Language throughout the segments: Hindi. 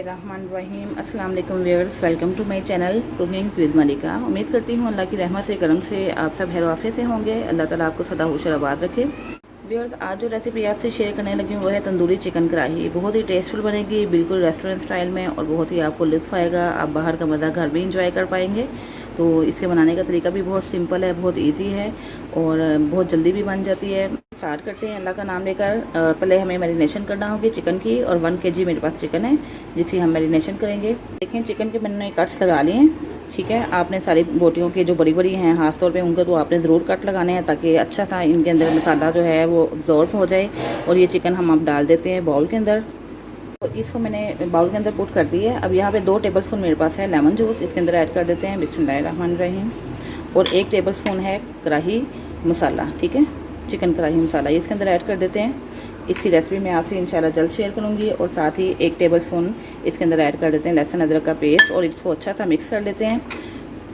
बिस्मिल्लाहिर्रहमानिर्रहीम। अस्सलाम वालेकुम viewers, welcome to my channel cooking with Malika. उम्मीद करती हूँ अल्लाह की रहमत से करम से आप सब खैर आफियत से होंगे। अल्लाह ताला आपको सदा खुश और आबाद रखे। व्यूअर्स, आज जो रेसिपी आपसे शेयर करने लगी हूँ वो है तंदूरी चिकन कढ़ाई। बहुत ही टेस्टफुल बनेगी, बिल्कुल रेस्टोरेंट स्टाइल में, और बहुत ही आपको लुत्फ़ आएगा। आप बाहर का मज़ा घर भी इंजॉय कर पाएंगे। तो इसके बनाने का तरीका भी बहुत सिंपल है, बहुत ईजी है और बहुत जल्दी भी बन जाती है। स्टार्ट करते हैं अल्लाह का नाम लेकर। पहले हमें मैरिनेशन करना होगी चिकन की, और 1 kg मेरे पास चिकन है जिसकी हम मैरिनेशन करेंगे। देखें, चिकन के मैंने कट्स लगा लिए हैं। ठीक है, आपने सारी बोटियों के जो बड़ी बड़ी हैं खास तौर पे उनका तो आपने ज़रूर कट लगाने हैं ताकि अच्छा सा इनके अंदर मसाला जो है वो अब्जॉर्ब हो जाए। और ये चिकन हम अब डाल देते हैं बाउल के अंदर। तो इसको मैंने बाउल के अंदर पुट कर दी है। अब यहाँ पे 2 टेबलस्पून मेरे पास है लेमन जूस, इसके अंदर ऐड कर देते हैं बिस्मिल्लाहिर्रहमानिर्रहीम। और 1 टेबलस्पून है कढ़ाई मसाला, ठीक है, चिकन कढ़ाई मसाला, ये इसके अंदर ऐड कर देते हैं। इसकी रेसिपी मैं आपसे इंशाल्लाह जल्द शेयर करूँगी। और साथ ही 1 टेबलस्पून इसके अंदर ऐड कर देते हैं लहसुन अदरक का पेस्ट, और इसको अच्छा सा मिक्स कर लेते हैं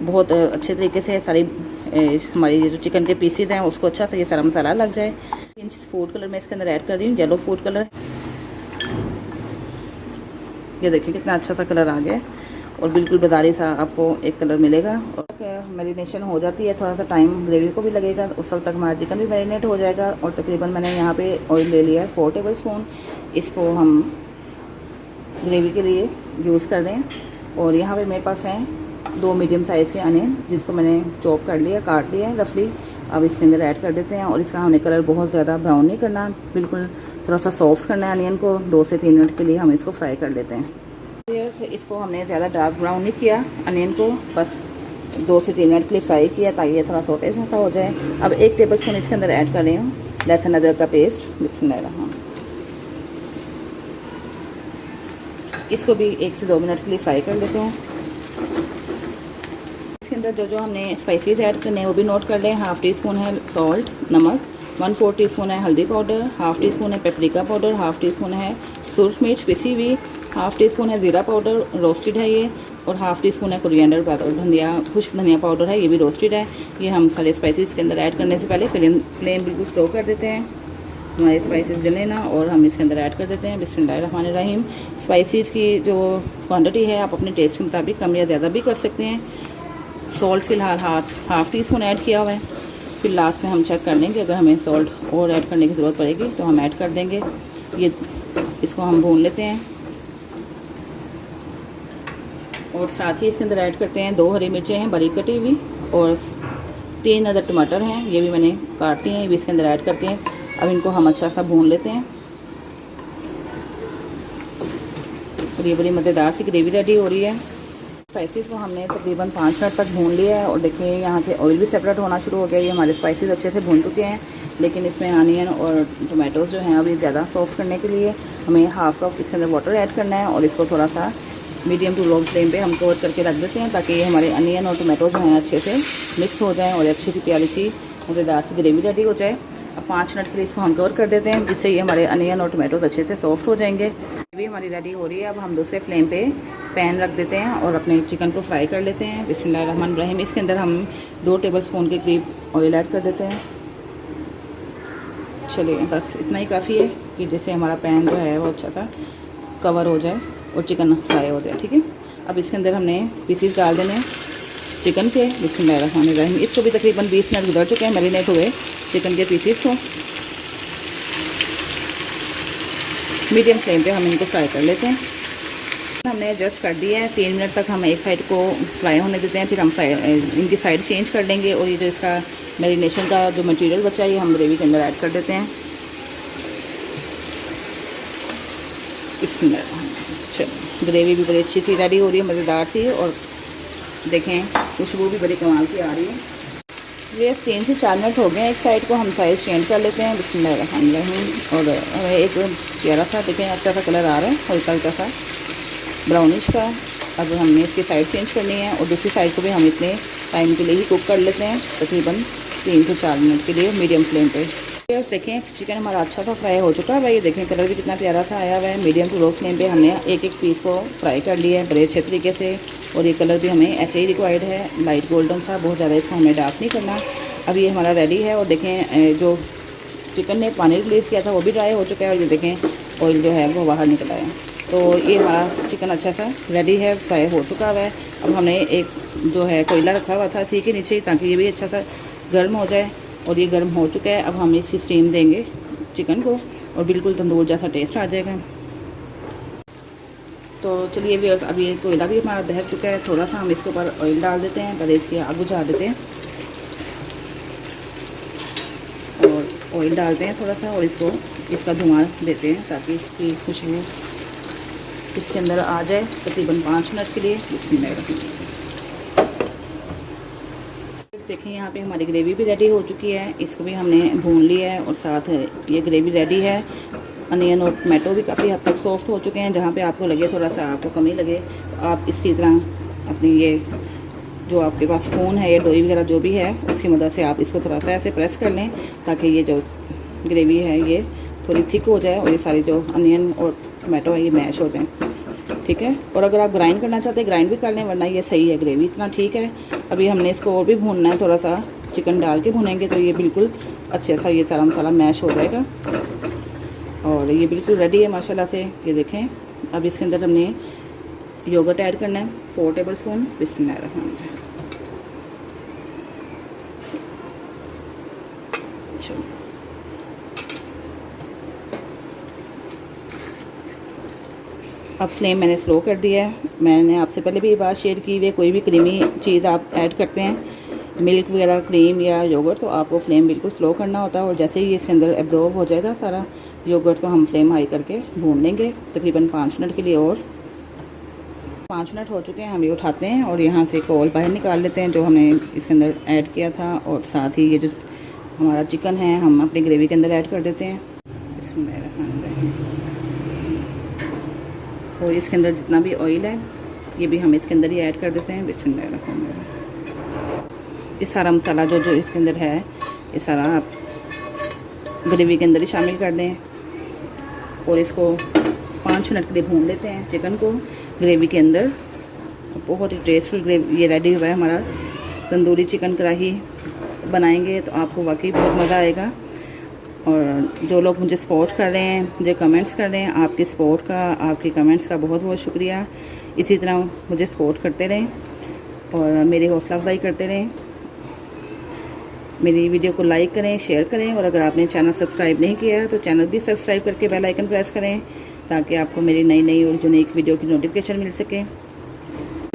बहुत अच्छे तरीके से। सारी हमारी ये जो चिकन के पीसीज हैं उसको अच्छा सा ये सारा मसाला लग जाए। इंच फूड कलर मैं इसके अंदर ऐड कर रही हूँ, येलो फूड कलर। ये देखिए कितना अच्छा सा कलर आ गया और बिल्कुल बाजारी सा आपको एक कलर मिलेगा। और मैरिनेशन हो जाती है, थोड़ा सा टाइम ग्रेवी को भी लगेगा, उस वक्त तक हमारा चिकन भी मैरिनेट हो जाएगा। और तकरीबन मैंने यहाँ पे ऑयल ले लिया है 4 टेबलस्पून। इसको हम ग्रेवी के लिए यूज़ कर रहे हैं। और यहाँ पे मेरे पास हैं 2 मीडियम साइज़ के अनियन जिसको मैंने चॉप कर लिया, काट लिया है रफली। अब इसके अंदर ऐड कर देते हैं। और इसका हमने कलर बहुत ज़्यादा ब्राउन नहीं करना, बिल्कुल थोड़ा सा सॉफ्ट करना है अनियन को। 2 से 3 मिनट के लिए हम इसको फ्राई कर लेते हैं। इसको हमने ज़्यादा डार्क ब्राउन नहीं किया अनियन को, बस 2 से 3 मिनट के लिए फ्राई किया ताकि ये थोड़ा सोटे सा हो जाए। अब 1 टेबलस्पून इसके अंदर ऐड कर रही हूँ लहसुन अदरक का पेस्ट बिस्मिल्लाह। इसको भी 1 से 2 मिनट के लिए फ्राई कर लेते हैं। इसके अंदर जो जो हमने स्पाइसेस ऐड करने हैं वो भी नोट कर लें। 1/2 टीस्पून है सॉल्ट नमक, 1/4 टीस्पून है हल्दी पाउडर, 1/2 टीस्पून है पेपरिका पाउडर, 1/2 टीस्पून है सूरज मिर्च पिसी हुई, 1/2 टीस्पून है ज़ीरा पाउडर रोस्टेड है ये, और 1/2 टीस्पून है कोरिएंडर पाउडर, धनिया खुश्क धनिया पाउडर है, ये भी रोस्टेड है। ये हम सारे स्पाइसेस के अंदर ऐड करने से पहले फ्लेम बिल्कुल स्लो कर देते हैं, हमारे स्पाइसेस जले ना। और हम इसके अंदर ऐड कर देते हैं बिस्मिल्लाहिर्रहमानिर्रहीम। स्पाइसेस की जो क्वांटिटी है आप अपने टेस्ट के मुताबिक कम या ज़्यादा भी कर सकते हैं। सॉल्ट फ़िलहाल 1/2 टीस्पून ऐड किया हुआ है। फिर लास्ट में हम चेक कर लेंगे, अगर हमें सॉल्ट और ऐड करने की ज़रूरत पड़ेगी तो हम ऐड कर देंगे। ये इसको हम भून लेते हैं। और साथ ही इसके अंदर ऐड करते हैं 2 हरी मिर्चें हैं बारीक कटी हुई, और 3 अदर टमाटर हैं, ये भी मैंने काट लिए हैं, ये भी इसके अंदर ऐड करते हैं। अब इनको हम अच्छा सा भून लेते हैं। और ये बड़ी मज़ेदार सी ग्रेवी रेडी हो रही है। स्पाइसेस को हमने तकरीबन 5 मिनट तक भून लिया है। और देखिए यहाँ से ऑयल भी सेपरेट होना शुरू हो गया। ये हमारे स्पाइसेस अच्छे से भून चुके हैं, लेकिन इसमें अनियन और टमाटोज़ जो हैं अभी ज़्यादा सॉफ्ट करने के लिए हमें 1/2 कप इसके अंदर वाटर ऐड करना है। और इसको थोड़ा सा मीडियम टू लो फ्लेम पे हम कवर करके रख देते हैं ताकि हमारे अनियन और टमाटो जो हैं अच्छे से मिक्स हो जाएं और अच्छी सी प्यारी सी मज़ेदार सी ग्रेवी रेडी हो जाए। अब 5 मिनट के लिए इसको हम कवर कर देते हैं, जिससे ये हमारे अनियन और टमाटोज अच्छे से सॉफ्ट हो जाएंगे। ग्रेवी हमारी रेडी हो रही है। अब हम दूसरे फ्लेम पे पैन रख देते हैं और अपने चिकन को फ्राई कर लेते हैं बिस्मिल्लाहिर्रहमानिर्रहीम। इसके अंदर हम 2 टेबलस्पून के करीब ऑयल ऐड कर देते हैं। चलिए, बस इतना ही काफ़ी है कि जिससे हमारा पैन जो है वो अच्छा सा कवर हो जाए और चिकन फ्राई हो जाए, ठीक है। अब इसके अंदर हमने पीसीस डाल देने चिकन के बिस्मिल्लाहिर्रहमानिर्रहीम। इसको भी तकरीबन 20 मिनट गुजर चुके हैं मैरिनेट हुए चिकन के पीसीस को। मीडियम फ्लेम पे हम इनको फ्राई कर लेते हैं। हमने एडजस्ट कर दिया है, 3 मिनट तक हम एक साइड को फ्राई होने देते हैं, फिर हम इनकी साइड चेंज कर देंगे। और ये जो इसका मैरिनेशन का जो मटेरियल बचा है ये हम ग्रेवी के अंदर ऐड कर देते हैं। इसमें चलो ग्रेवी भी बड़ी अच्छी सी रेडी हो रही है, मज़ेदार सी। और देखें खुशबू भी बड़ी कमाल की आ रही है। ये 3 से 4 मिनट हो गए हैं। एक साइड को हम साइज चेंज कर लेते हैं बिस्मिल्लाहिर्रहमानिर्रहीम। और हमें एक प्यारा सा देखें अच्छा सा कलर आ रहा है, हल्का हल्का सा ब्राउनिश का। अब हमने इसकी साइड चेंज करनी है और दूसरी साइड को भी हम इतने टाइम के लिए ही कुक कर लेते हैं, तकरीबन 3 से 4 मिनट के लिए मीडियम फ्लेम पे। बस देखें चिकन हमारा अच्छा सा फ्राई हो चुका है भाई। देखें कलर भी कितना प्यारा सा आया हुआ है। मीडियम टू लो फ्लेम पे हमने एक पीस को फ्राई कर लिया है बड़े अच्छे तरीके से। और ये कलर भी हमें ऐसे ही रिक्वायर्ड है, लाइट गोल्डन सा, बहुत ज़्यादा इसको हमें डार्क नहीं करना। अब ये हमारा रेडी है। और देखें जो चिकन ने पानी रिलीज़ किया था वो भी ड्राई हो चुका है। और ये देखें ऑयल जो है वो बाहर निकला है। तो ये हमारा चिकन अच्छा सा रेडी है, फ्राई हो चुका हुआ है। अब हमने एक जो है कोयला रखा हुआ था इसी के नीचे ही, ताकि ये भी अच्छा सा गर्म हो जाए। और ये गर्म हो चुका है। अब हम इसकी स्टीम देंगे चिकन को और बिल्कुल तंदूर जैसा टेस्ट आ जाएगा। तो चलिए व्यूअर्स, अब ये कोयला भी हमारा दह चुका है। थोड़ा सा हम इसके ऊपर ऑयल डाल देते हैं, पहले इसकी आग बुझा देते हैं और ऑयल डालते हैं थोड़ा सा और इसका धुआं देते हैं ताकि इसकी खुशबू इसके अंदर आ जाए। तकरीबन 5 मिनट के लिए इसमें रखेंगे। देखिए यहाँ पे हमारी ग्रेवी भी रेडी हो चुकी है, इसको भी हमने भून लिया है और साथ ये ग्रेवी रेडी है। अनियन और टमाटो भी काफ़ी हद तक सॉफ्ट हो चुके हैं। जहाँ पे आपको लगे थोड़ा सा आपको कमी लगे तो आप इसी तरह अपनी ये जो आपके पास स्पून है या डोई वगैरह जो भी है उसकी मदद से आप इसको थोड़ा सा ऐसे प्रेस कर लें ताकि ये जो ग्रेवी है ये थोड़ी थिक हो जाए और ये सारी जो अनियन और टमाटो है ये मैश हो जाए। ठीक है, और अगर आप ग्राइंड करना चाहते हैं ग्राइंड भी कर लें, वरना ये सही है, ग्रेवी इतना ठीक है। अभी हमने इसको और भी भूनना है, थोड़ा सा चिकन डाल के भूनेंगे तो ये बिल्कुल अच्छे सा ये सारा मसाला मैश हो जाएगा और ये बिल्कुल रेडी है माशाल्लाह से। ये देखें, अब इसके अंदर हमने योगर्ट ऐड करना है 4 टेबलस्पून। बिस्मिल्लाहिर्रहमानिर्रहीम। चलो अब फ्लेम मैंने स्लो कर दिया है। मैंने आपसे पहले भी ये बात शेयर की हुई है, कोई भी क्रीमी चीज़ आप ऐड करते हैं, मिल्क वगैरह, क्रीम या योगर्ट, तो आपको फ्लेम बिल्कुल स्लो करना होता है। और जैसे ही इसके अंदर एब्जॉर्ब हो जाएगा सारा योगर्ट तो हम फ्लेम हाई करके भून लेंगे तकरीबन 5 मिनट के लिए। और 5 मिनट हो चुके हैं, हम ये उठाते हैं और यहाँ से कोल बाहर निकाल लेते हैं जो हमने इसके अंदर ऐड किया था। और साथ ही ये जो हमारा चिकन है हम अपनी ग्रेवी के अंदर ऐड कर देते हैं। और इसके अंदर जितना भी ऑयल है ये भी हम इसके अंदर ही ऐड कर देते हैं। बिस्मिल्लाहिर्रहमानिर्रहीम। ये सारा मसाला जो इसके अंदर है ये सारा आप ग्रेवी के अंदर ही शामिल कर दें और इसको 5 मिनट के लिए भून लेते हैं चिकन को ग्रेवी के अंदर। बहुत ही टेस्टफुल ग्रेवी ये रेडी हुआ है हमारा। तंदूरी चिकन कढ़ाई बनाएंगे तो आपको वाकई बहुत मज़ा आएगा। और जो लोग मुझे सपोर्ट कर रहे हैं, मुझे कमेंट्स कर रहे हैं, आपकी सपोर्ट का, आपके कमेंट्स का बहुत बहुत शुक्रिया। इसी तरह मुझे सपोर्ट करते रहें और मेरी हौसला अफजाई करते रहें। मेरी वीडियो को लाइक करें, शेयर करें और अगर आपने चैनल सब्सक्राइब नहीं किया है तो चैनल भी सब्सक्राइब करके बेल आइकन प्रेस करें ताकि आपको मेरी नई और यूनिक वीडियो की नोटिफिकेशन मिल सके।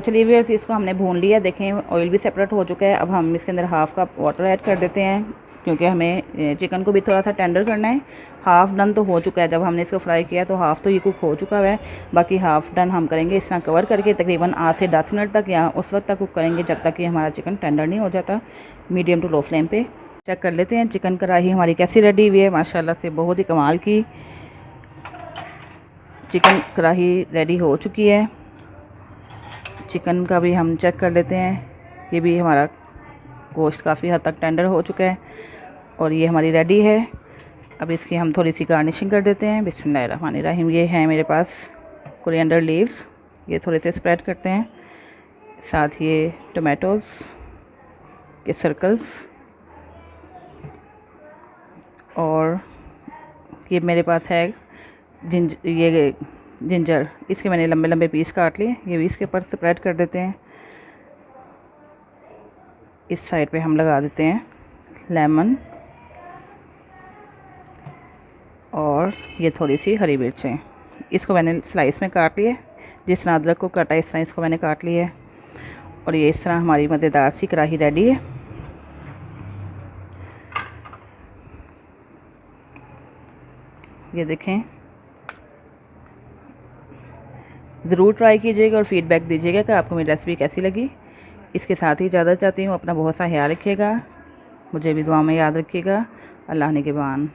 चलिए व्यूअर्स, इसको हमने भून लिया, देखें ऑयल भी सेपरेट हो चुका है। अब हम इसके अंदर हाफ़ कप वाटर ऐड कर देते हैं क्योंकि हमें चिकन को भी थोड़ा सा टेंडर करना है। हाफ़ डन तो हो चुका है, जब हमने इसको फ्राई किया तो हाफ़ तो ये कुक हो चुका है, बाकी हाफ़ डन हम करेंगे इस तरह कवर करके तकरीबन 8 से 10 मिनट तक या उस वक्त तक कुक करेंगे जब तक कि हमारा चिकन टेंडर नहीं हो जाता। मीडियम टू लो फ्लेम पे चेक कर लेते हैं चिकन कढ़ाई हमारी कैसी रेडी हुई है। माशाल्लाह से बहुत ही कमाल की चिकन कढ़ाई रेडी हो चुकी है। चिकन का भी हम चेक कर लेते हैं, ये भी हमारा गोश्त काफ़ी हद तक टेंडर हो चुका है और ये हमारी रेडी है। अब इसकी हम थोड़ी सी गार्निशिंग कर देते हैं। बिस्मिल्लाहिर्रहमानिर्रहीम। ये है मेरे पास कोरिएंडर लीव्स, ये थोड़े से स्प्रेड करते हैं, साथ ये टमाटोज़ के सर्कल्स और ये मेरे पास है जिंजर, इसके मैंने लंबे लंबे पीस काट लिए, ये भी इसके ऊपर स्प्रेड कर देते हैं। इस साइड पे हम लगा देते हैं लेमन और ये थोड़ी सी हरी मिर्चें, इसको मैंने स्लाइस में काट लिए, जिस तरह अदरक को काटा इस तरह इसको मैंने काट लिया है। और ये इस तरह हमारी मज़ेदार सी कढ़ाई रेडी है। ये देखें, ज़रूर ट्राई कीजिएगा और फ़ीडबैक दीजिएगा कि आपको मेरी रेसिपी कैसी लगी। इसके साथ ही इजाज़त चाहती हूँ, अपना बहुत सा ख्याल रखिएगा, मुझे भी दुआ में याद रखिएगा। अल्लाह निगहबान।